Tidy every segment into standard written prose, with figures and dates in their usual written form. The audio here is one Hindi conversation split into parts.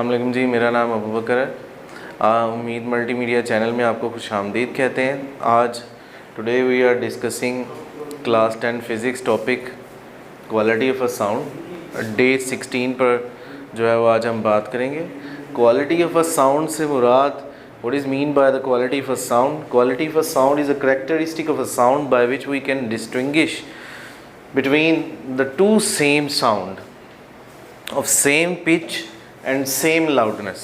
अस्सलाम वालेकुम जी, मेरा नाम अबू बकर है। उम्मीद मल्टीमीडिया चैनल में आपको खुशामदीद कहते हैं। आज today we are discussing class 10 physics topic quality of a sound. Day 16 पर जो है वो आज हम बात करेंगे। क्वालिटी ऑफ अ साउंड से मुराद what is mean by the quality of a sound. Quality of a sound is a characteristic of a sound by which we can distinguish between the two same sound of same pitch and same loudness.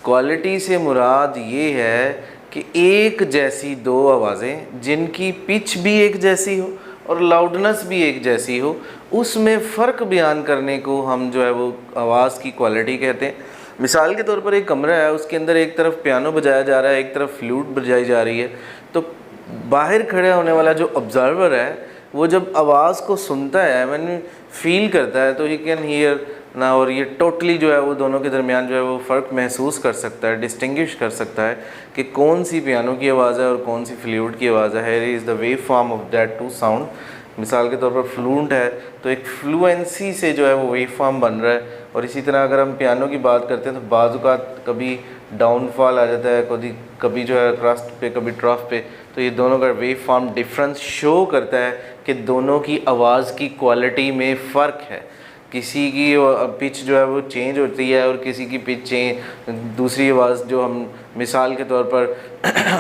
Quality से मुराद ये है कि एक जैसी दो आवाज़ें जिनकी पिच भी एक जैसी हो और लाउडनेस भी एक जैसी हो, उसमें फ़र्क बयान करने को हम जो है वो आवाज़ की क्वालिटी कहते हैं। मिसाल के तौर पर एक कमरा है, उसके अंदर एक तरफ पियानो बजाया जा रहा है, एक तरफ फ्लूट बजाई जा रही है, तो बाहर खड़े होने वाला जो ऑब्ज़र्वर है वो जब आवाज़ को सुनता है, मैंने फील करता है, तो ही कैन हीयर ना, और ये टोटली जो है वो दोनों के दरमियान जो है वो फ़र्क महसूस कर सकता है, डिस्टिंग्विश कर सकता है कि कौन सी पियानो की आवाज़ है और कौन सी फ्लूट की आवाज़ है। Here is the wave form of that two sound. मिसाल के तौर पर फ्लूट है तो एक फ्लुएंसी से जो है वो वेव फॉर्म बन रहा है, और इसी तरह अगर हम पियानो की बात करते हैं तो बाज़ औक़ात कभी डाउनफॉल आ जाता है, कभी जो है क्रस्ट पे, कभी ट्रफ पे, तो ये दोनों का वेव फॉर्म डिफरेंस शो करता है कि दोनों की आवाज़ की क्वालिटी में फ़र्क है। किसी की पिच जो है वो चेंज होती है और किसी की पिच दूसरी आवाज़ जो हम मिसाल के तौर पर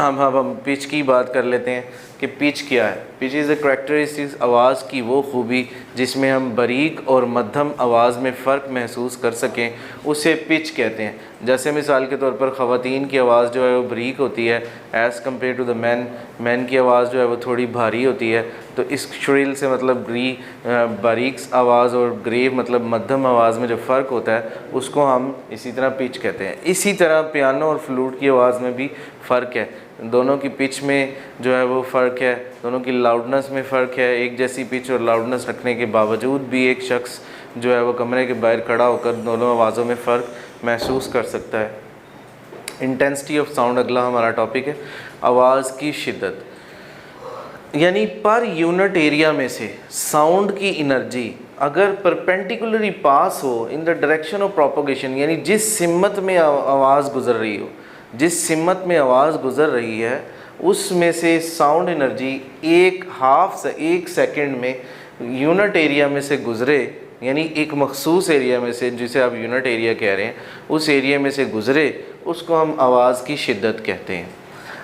हम पिच की बात कर लेते हैं कि पिच क्या है। पिच इज़ अ करैक्टरिस्टिक आवाज़ की वो खूबी जिसमें हम बारीक और मध्यम आवाज़ में फ़र्क महसूस कर सकें, उसे पिच कहते हैं। जैसे मिसाल के तौर पर ख़वातीन की आवाज़ जो है वो बारीक होती है as compare to the man की आवाज़ जो है वो थोड़ी भारी होती है। तो इस श्रिल से मतलब बारीक आवाज़ और ग्रेव मतलब मध्यम आवाज़ में जो फ़र्क होता है उसको हम इसी तरह पिच कहते हैं। इसी तरह पियानो और फ्लूट की आवाज़ में भी फ़र्क है, दोनों की पिच में जो है वो फ़र्क है, दोनों की लाउडनेस में फ़र्क है। एक जैसी पिच और लाउडनेस रखने के बावजूद भी एक शख्स जो है वो कमरे के बाहर खड़ा होकर दोनों आवाज़ों में फ़र्क महसूस कर सकता है। इंटेंसिटी ऑफ साउंड अगला हमारा टॉपिक है। आवाज़ की शिद्दत यानी पर यूनिट एरिया में से साउंड की एनर्जी अगर परपेंडिकुलरली पास हो in the direction of propagation, यानी जिस सिमत में आवाज़ गुज़र रही हो, जिस सिमत में आवाज़ गुज़र रही है उसमें से साउंड एनर्जी एक सेकंड में यूनिट एरिया में से गुज़रे, यानी एक मखसूस एरिया में से, जिसे आप यूनिट एरिया कह रहे हैं, उस एरिया में से गुज़रे, उसको हम आवाज़ की शिद्दत कहते हैं।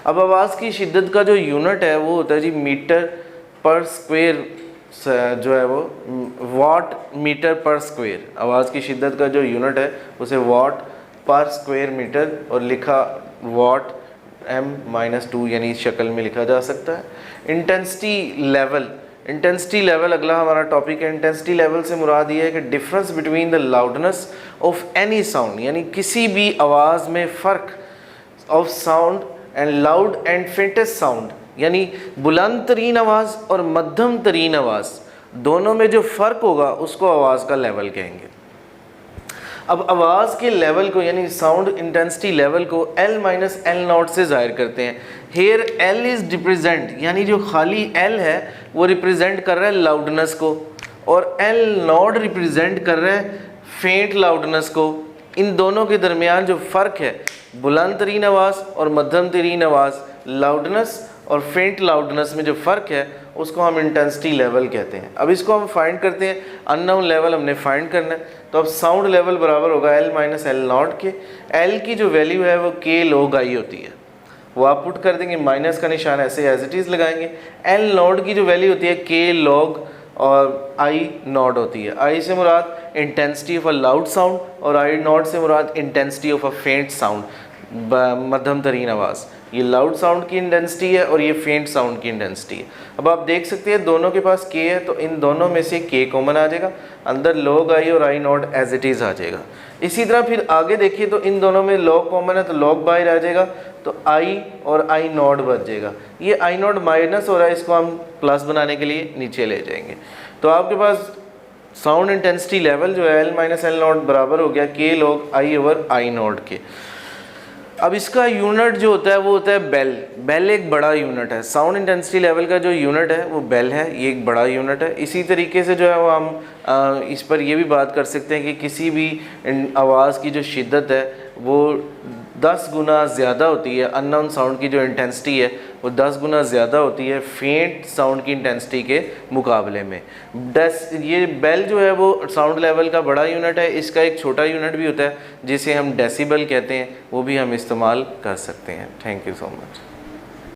अब आवाज़ की शिद्दत का जो यूनिट है वो होता है जी मीटर पर स्क्वायर, जो है वो वाट मीटर पर स्क्वायर। आवाज़ की शिद्दत का जो यूनिट है उसे वाट पर स्क्वायर मीटर और लिखा वाट m-2 यानी इस शक्ल में लिखा जा सकता है। इंटेंसिटी लेवल अगला हमारा टॉपिक है। इंटेंसिटी लेवल से मुराद ये है कि difference between the loudness of any sound, यानी किसी भी आवाज़ में फ़र्क of sound and loud and faintest sound, यानी बुलंद तरीन आवाज़ और मध्यम तरीन आवाज़, दोनों में जो फ़र्क होगा उसको आवाज़ का लेवल कहेंगे। अब आवाज़ के लेवल को यानी साउंड इंटेंसिटी लेवल को L-L0 से ज़ाहिर करते हैं। हेयर L इज़ रिप्रेजेंट, यानी जो खाली L है वो रिप्रेजेंट कर रहा है लाउडनेस को, और L0 रिप्रेजेंट कर रहा है फेंट लाउडनेस को। इन दोनों के दरमियान जो फ़र्क है, बुलंद तरीन आवाज़ और मध्यम तरीन आवाज़, लाउडनेस और फेंट लाउडनेस में जो फ़र्क है उसको हम इंटेंसिटी लेवल कहते हैं। अब इसको हम फाइंड करते हैं, अननोन लेवल हमने फाइंड करना है। तो अब साउंड लेवल बराबर होगा L-L0 के। L की जो वैल्यू है वो K log I होती है, वो आप पुट कर देंगे, माइनस का निशान ऐसे एज इट इज़ लगाएंगे। L0 की जो वैल्यू होती है K log और I0 होती है। I से मुराद intensity of a loud sound और I0 से मुराद इंटेंसिटी ऑफ अ फेंट साउंड, मध्यम तरीन आवाज़। ये लाउड साउंड की इंटेंसिटी है और ये फेंट साउंड की इंटेंसिटी है। अब आप देख सकते हैं दोनों के पास K है, तो इन दोनों में से K कॉमन आ जाएगा, अंदर log I और I0 एज इट इज़ आ जाएगा। इसी तरह फिर आगे देखिए तो इन दोनों में log कॉमन है तो log बाहर आ जाएगा, तो I और I0 बच जाएगा। ये I0 माइनस हो रहा है, इसको हम प्लस बनाने के लिए नीचे ले जाएंगे। तो आपके पास साउंड इंटेंसिटी लेवल जो है L-L0 बराबर हो गया K log I over I0 के। अब इसका यूनिट जो होता है वो होता है बेल। बेल एक बड़ा यूनिट है, साउंड इंटेंसिटी लेवल का जो यूनिट है वो बेल है, ये एक बड़ा यूनिट है। इसी तरीके से जो है वो हम इस पर ये भी बात कर सकते हैं कि किसी भी आवाज़ की जो शिद्दत है वो 10 गुना ज़्यादा होती है, अननोन साउंड की जो इंटेंसिटी है वो 10 गुना ज़्यादा होती है फेंट साउंड की इंटेंसिटी के मुकाबले में। ये बेल जो है वो साउंड लेवल का बड़ा यूनिट है। इसका एक छोटा यूनिट भी होता है जिसे हम डेसिबल कहते हैं, वो भी हम इस्तेमाल कर सकते हैं। Thank you so much.